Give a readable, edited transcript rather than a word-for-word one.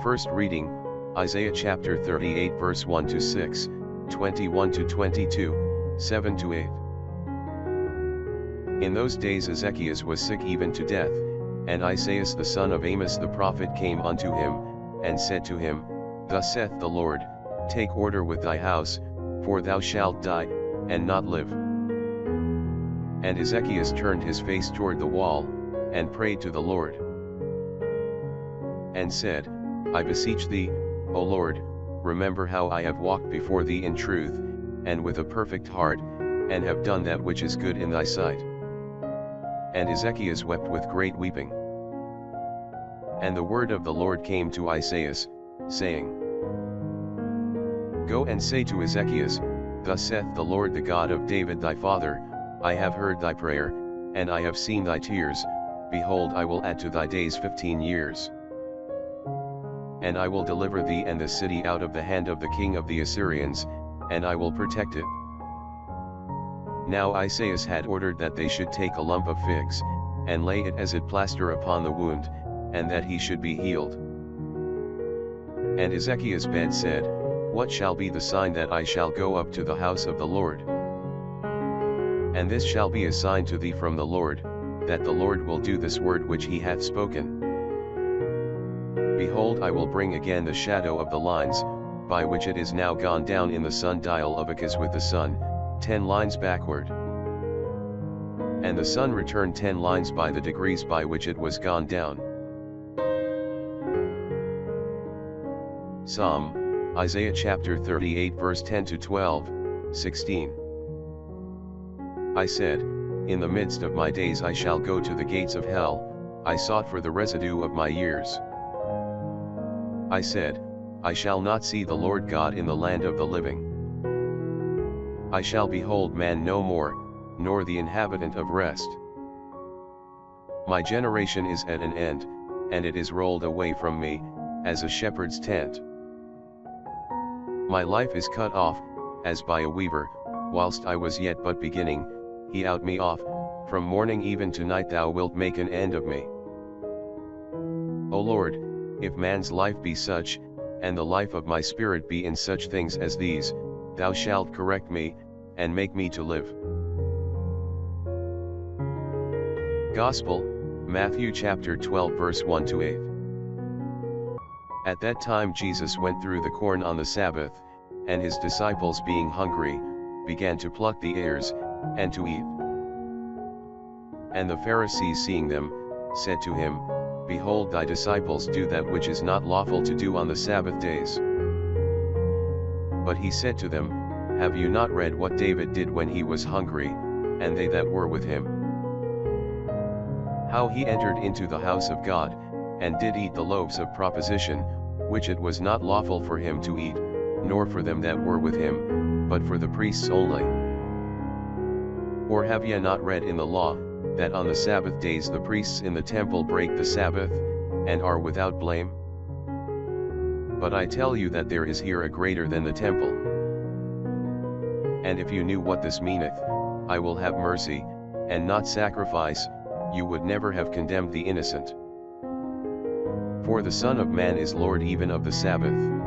First reading, Isaiah chapter 38 verse 1 to 6, 21 to 22, 7 to 8. In those days Ezekias was sick even to death, and Isaias the son of Amos the prophet came unto him, and said to him, Thus saith the Lord, Take order with thy house, for thou shalt die, and not live. And Ezekias turned his face toward the wall, and prayed to the Lord, and said, I beseech thee, O Lord, remember how I have walked before thee in truth, and with a perfect heart, and have done that which is good in thy sight. And Ezekias wept with great weeping. And the word of the Lord came to Isaias, saying, Go and say to Ezekias, Thus saith the Lord the God of David thy father, I have heard thy prayer, and I have seen thy tears, behold I will add to thy days 15 years. And I will deliver thee and the city out of the hand of the king of the Assyrians, and I will protect it. Now Isaias had ordered that they should take a lump of figs, and lay it as a plaster upon the wound, and that he should be healed. And Ezekias bed said, What shall be the sign that I shall go up to the house of the Lord? And this shall be a sign to thee from the Lord, that the Lord will do this word which he hath spoken. Behold, I will bring again the shadow of the lines, by which it is now gone down in the sundial of Achaz with the sun, 10 lines backward. And the sun returned 10 lines by the degrees by which it was gone down. Psalm, Isaiah chapter 38 verse 10 to 12, 16. I said, In the midst of my days I shall go to the gates of hell, I sought for the residue of my years. I said, I shall not see the Lord God in the land of the living. I shall behold man no more, nor the inhabitant of rest. My generation is at an end, and it is rolled away from me, as a shepherd's tent. My life is cut off, as by a weaver, whilst I was yet but beginning, he out me off, from morning even to night thou wilt make an end of me. O Lord, if man's life be such, and the life of my spirit be in such things as these, thou shalt correct me, and make me to live. Gospel, Matthew chapter 12 verse 1 to 8. At that time Jesus went through the corn on the Sabbath, and his disciples being hungry, began to pluck the ears, and to eat. And the Pharisees seeing them, said to him, Behold, thy disciples do that which is not lawful to do on the Sabbath days. But he said to them, Have you not read what David did when he was hungry, and they that were with him? How he entered into the house of God, and did eat the loaves of proposition, which it was not lawful for him to eat, nor for them that were with him, but for the priests only. Or have ye not read in the law, that on the Sabbath days the priests in the temple break the Sabbath, and are without blame? But I tell you that there is here a greater than the temple. And if you knew what this meaneth, I will have mercy, and not sacrifice, you would never have condemned the innocent. For the Son of Man is Lord even of the Sabbath.